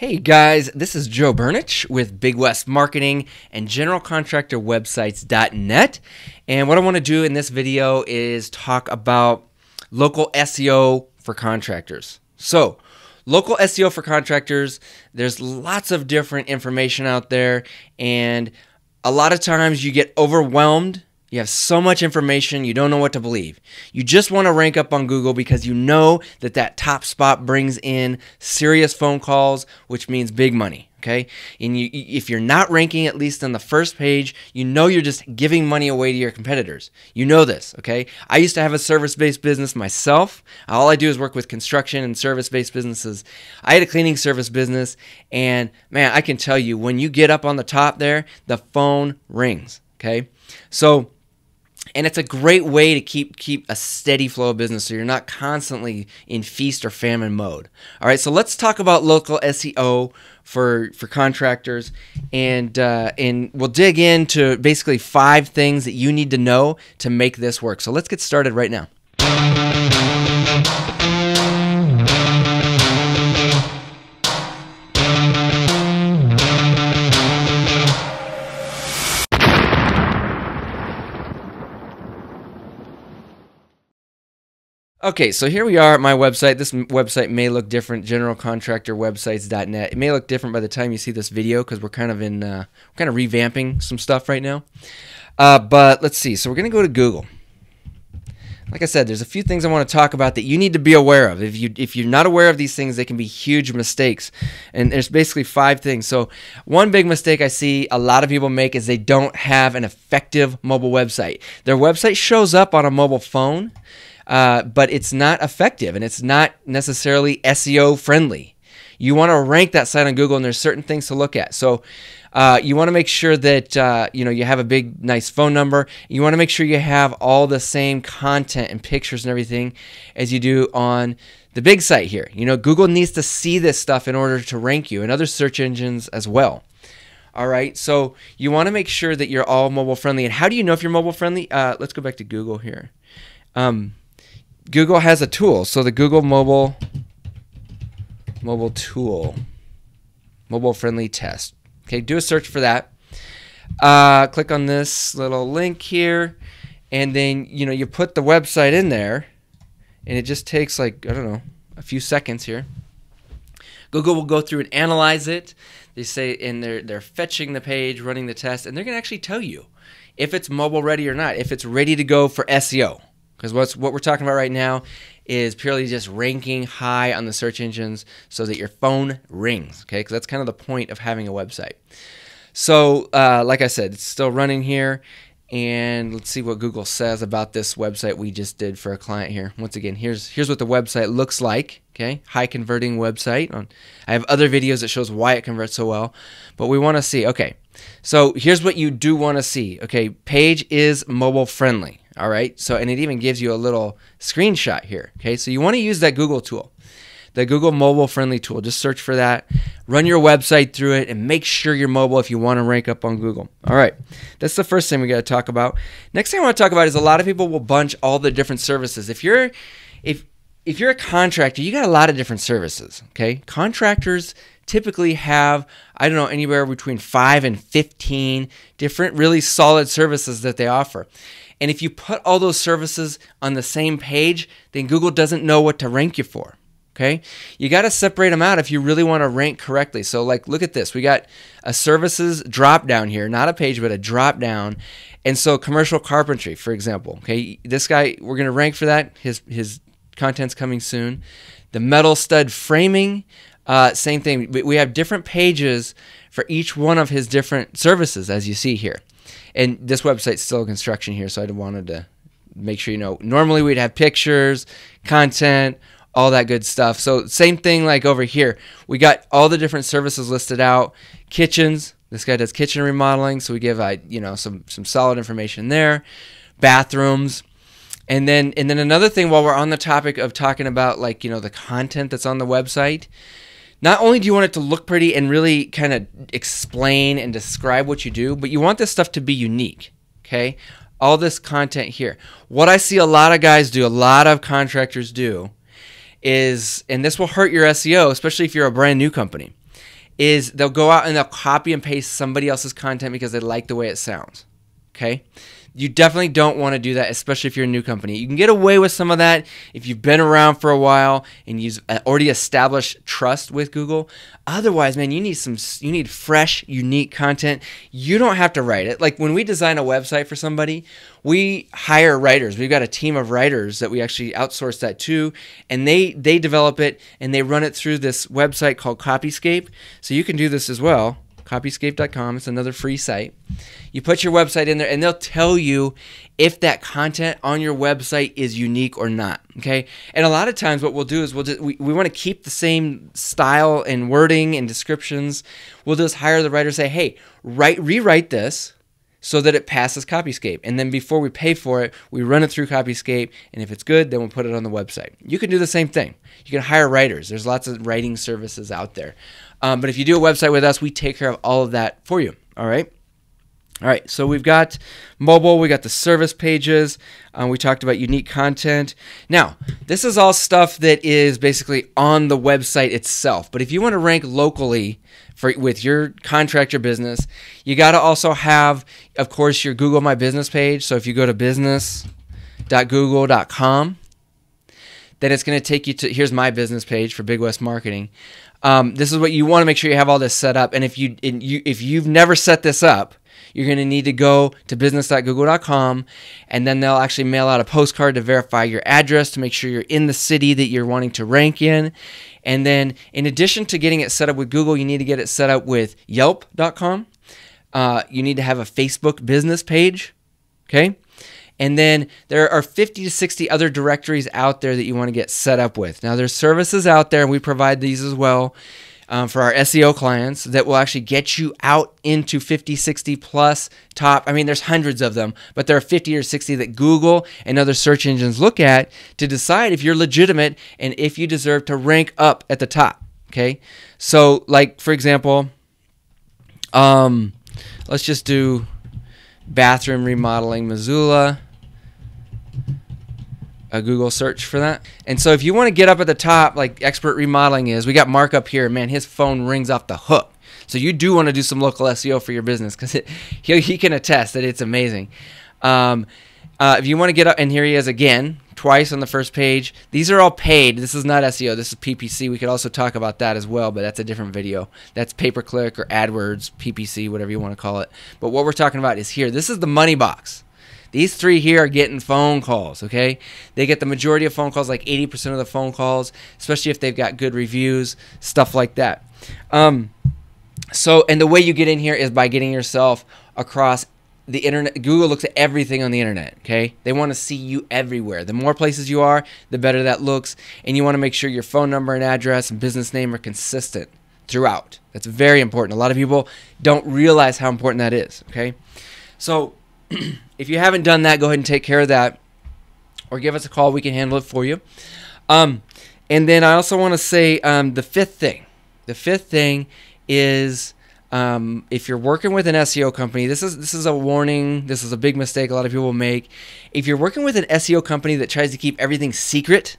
Hey guys, this is Joe Burnich with Big West Marketing and GeneralContractorWebsites.net. And what I want to do in this video is talk about local SEO for contractors. So, local SEO for contractors, there's lots of different information out there, and a lot of times you get overwhelmed. You have so much information, you don't know what to believe. You just want to rank up on Google because you know that that top spot brings in serious phone calls, which means big money, okay? And if you're not ranking at least on the first page, you know you're just giving money away to your competitors. You know this, okay? I used to have a service-based business myself. All I do is work with construction and service-based businesses. I had a cleaning service business, and man, I can tell you, when you get up on the top there, the phone rings, okay? So, and it's a great way to keep a steady flow of business so you're not constantly in feast or famine mode. All right, so let's talk about local SEO for contractors, and we'll dig into basically 5 things that you need to know to make this work. So let's get started right now. Okay, so here we are at my website. This website may look different, GeneralContractorWebsites.net. It may look different by the time you see this video because we're kind of revamping some stuff right now. But let's see. So we're going to go to Google. Like I said, there's a few things I want to talk about that you need to be aware of. If you're not aware of these things, they can be huge mistakes. And there's basically 5 things. So one big mistake I see a lot of people make is they don't have an effective mobile website. Their website shows up on a mobile phone, but it's not effective, and it's not necessarily SEO friendly. You want to rank that site on Google, and there's certain things to look at. So you want to make sure that you have a big, nice phone number. You want to make sure you have all the same content and pictures and everything as you do on the big site here. Google needs to see this stuff in order to rank you, and other search engines as well. All right, so you want to make sure that you're all mobile friendly. And how do you know if you're mobile friendly? Let's go back to Google here. Google has a tool, so the Google mobile tool, mobile friendly test. Okay, do a search for that. Click on this little link here, and then you put the website in there, and it just takes like, I don't know, a few seconds here. Google will go through and analyze it. They say, and they're fetching the page, running the test, and they're gonna actually tell you if it's mobile ready or not, if it's ready to go for SEO. Because what we're talking about right now is purely just ranking high on the search engines so that your phone rings, okay? Because that's kind of the point of having a website. So, like I said, it's still running here, and let's see what Google says about this website we just did for a client here. Once again, here's what the website looks like, okay? High converting website. I have other videos that shows why it converts so well, but we want to see, okay, so here's what you do want to see, okay? Page is mobile friendly. All right, so and it even gives you a little screenshot here. Okay, so you want to use that Google tool, the Google mobile friendly tool. Just search for that, run your website through it, and make sure you're mobile if you want to rank up on Google. All right, that's the first thing we got to talk about. Next thing I want to talk about is a lot of people will bunch all the different services. If you're a contractor, you got a lot of different services. Okay, contractors typically have, I don't know, anywhere between 5 and 15 different really solid services that they offer. And if you put all those services on the same page, then Google doesn't know what to rank you for, okay? You got to separate them out if you really want to rank correctly. So, like, look at this. We got a services drop down here, not a page, but a drop down. And so commercial carpentry, for example, okay? This guy, we're going to rank for that. His content's coming soon. The metal stud framing, same thing. We have different pages for each one of his different services, as you see here. And this website's still construction here, so I wanted to make sure you know. Normally we'd have pictures, content, all that good stuff. So same thing like over here. We got all the different services listed out. Kitchens. This guy does kitchen remodeling, so we give some solid information there. Bathrooms. And then another thing while we're on the topic of talking about the content that's on the website. Not only do you want it to look pretty and really kind of explain and describe what you do, but you want this stuff to be unique, okay? All this content here. What I see a lot of guys do, a lot of contractors do, is, and this will hurt your SEO, especially if you're a brand new company, is they'll go out and they'll copy and paste somebody else's content because they like the way it sounds. Okay? You definitely don't want to do that, especially if you're a new company. You can get away with some of that if you've been around for a while and you've already established trust with Google. Otherwise, man, you need fresh, unique content. You don't have to write it. Like when we design a website for somebody, we hire writers. We've got a team of writers that we actually outsource that to, and they develop it and they run it through this website called Copyscape. So you can do this as well. Copyscape.com. It's another free site. You put your website in there and they'll tell you if that content on your website is unique or not. Okay. And a lot of times what we'll do is we want to keep the same style and wording and descriptions. We'll just hire the writer, say, hey, rewrite this so that it passes Copyscape. And then before we pay for it, we run it through Copyscape. And if it's good, then we'll put it on the website. You can do the same thing. You can hire writers. There's lots of writing services out there. But if you do a website with us, we take care of all of that for you. All right. All right. So we've got mobile. We got the service pages. We talked about unique content. Now, this is all stuff that is basically on the website itself. But if you want to rank locally with your contractor business, you got to also have, of course, your Google My Business page. So if you go to business.google.com, then it's going to take you to, here's my business page for Big West Marketing. This is what you want to make sure you have all this set up. And if you've never set this up, you're going to need to go to business.google.com, and then they'll actually mail out a postcard to verify your address to make sure you're in the city that you're wanting to rank in. And then in addition to getting it set up with Google, you need to get it set up with Yelp.com. You need to have a Facebook business page. Okay. And then there are 50 to 60 other directories out there that you want to get set up with. Now, there's services out there, and we provide these as well for our SEO clients that will actually get you out into 50, 60 plus top. I mean, there's hundreds of them, but there are 50 or 60 that Google and other search engines look at to decide if you're legitimate and if you deserve to rank up at the top. Okay, so like for example, let's just do bathroom remodeling Missoula. A Google search for that. And so if you want to get up at the top like Expert Remodeling is, we got Mark up here. Man, his phone rings off the hook. So you do want to do some local SEO for your business because he can attest that it's amazing. If you want to get up, and here he is again, twice on the first page. These are all paid. This is not SEO. This is PPC. We could also talk about that as well, but that's a different video. That's pay-per-click or AdWords, PPC, whatever you want to call it. But what we're talking about is here. This is the money box. These three here are getting phone calls, okay? They get the majority of phone calls, like 80% of the phone calls, especially if they've got good reviews, stuff like that. And the way you get in here is by getting yourself across the internet. Google looks at everything on the internet, okay? They want to see you everywhere. The more places you are, the better that looks, and you want to make sure your phone number and address and business name are consistent throughout. That's very important. A lot of people don't realize how important that is, okay? So if you haven't done that, go ahead and take care of that, or give us a call. We can handle it for you. And then I also want to say the fifth thing. The fifth thing is if you're working with an SEO company, this is a warning. This is a big mistake a lot of people make. If you're working with an SEO company that tries to keep everything secret,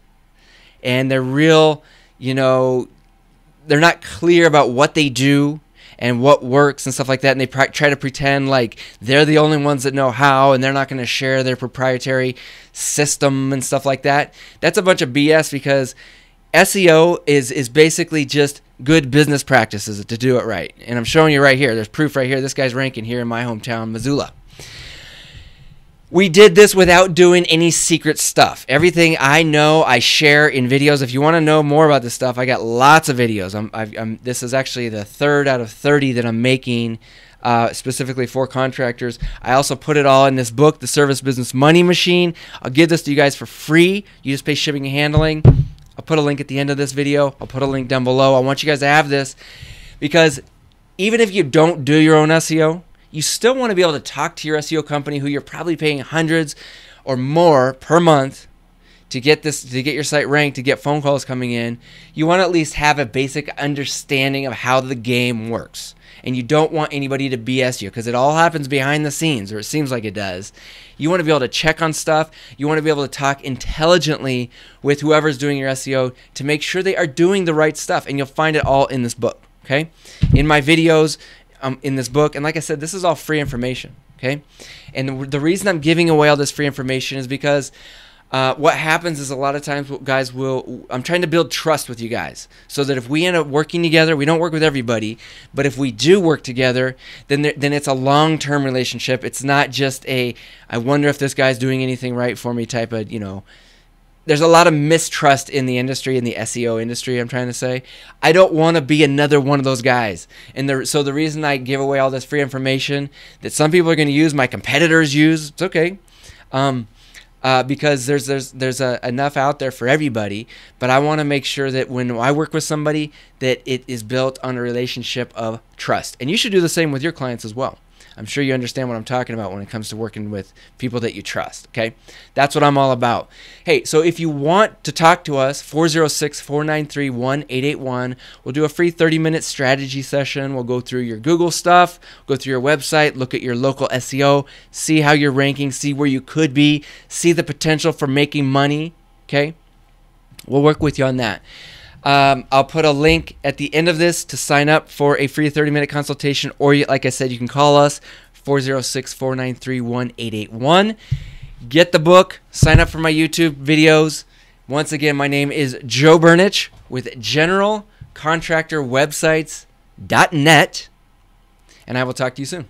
and they're real, they're not clear about what they do and what works and stuff like that, and they try to pretend like they're the only ones that know how, and they're not going to share their proprietary system and stuff like that. That's a bunch of BS, because SEO is basically just good business practices to do it right. And I'm showing you right here. There's proof right here. This guy's ranking here in my hometown, Missoula. We did this without doing any secret stuff. Everything I know, I share in videos. If you want to know more about this stuff, I got lots of videos. This is actually the 3rd out of 30 that I'm making specifically for contractors. I also put it all in this book, The Service Business Money Machine. I'll give this to you guys for free. You just pay shipping and handling. I'll put a link at the end of this video. I'll put a link down below. I want you guys to have this, because even if you don't do your own SEO, you still want to be able to talk to your SEO company, who you're probably paying hundreds or more per month to get your site ranked, to get phone calls coming in. You want to at least have a basic understanding of how the game works. And you don't want anybody to BS you, because it all happens behind the scenes, or it seems like it does. You want to be able to check on stuff. You want to be able to talk intelligently with whoever's doing your SEO to make sure they are doing the right stuff. And you'll find it all in this book. okay? In my videos, in this book, and like I said, this is all free information, okay? And the reason I'm giving away all this free information is because what happens is a lot of times, guys, I'm trying to build trust with you guys so that if we end up working together, we don't work with everybody, but if we do work together, then it's a long-term relationship. It's not just I wonder if this guy's doing anything right for me type of, there's a lot of mistrust in the industry, in the SEO industry, I'm trying to say. I don't want to be another one of those guys. And so the reason I give away all this free information that some people are going to use, my competitors use, it's okay. Because there's enough out there for everybody, but I want to make sure that when I work with somebody that it is built on a relationship of trust. And you should do the same with your clients as well. I'm sure you understand what I'm talking about when it comes to working with people that you trust, okay? That's what I'm all about. Hey, so if you want to talk to us, 406-493-1881. We'll do a free 30-minute strategy session. We'll go through your Google stuff, go through your website, look at your local SEO, see how you're ranking, see where you could be, see the potential for making money, okay? We'll work with you on that. I'll put a link at the end of this to sign up for a free 30-minute consultation, or like I said, you can call us, 406-493-1881. Get the book, sign up for my YouTube videos. Once again, my name is Joe Burnich with GeneralContractorWebsites.net, and I will talk to you soon.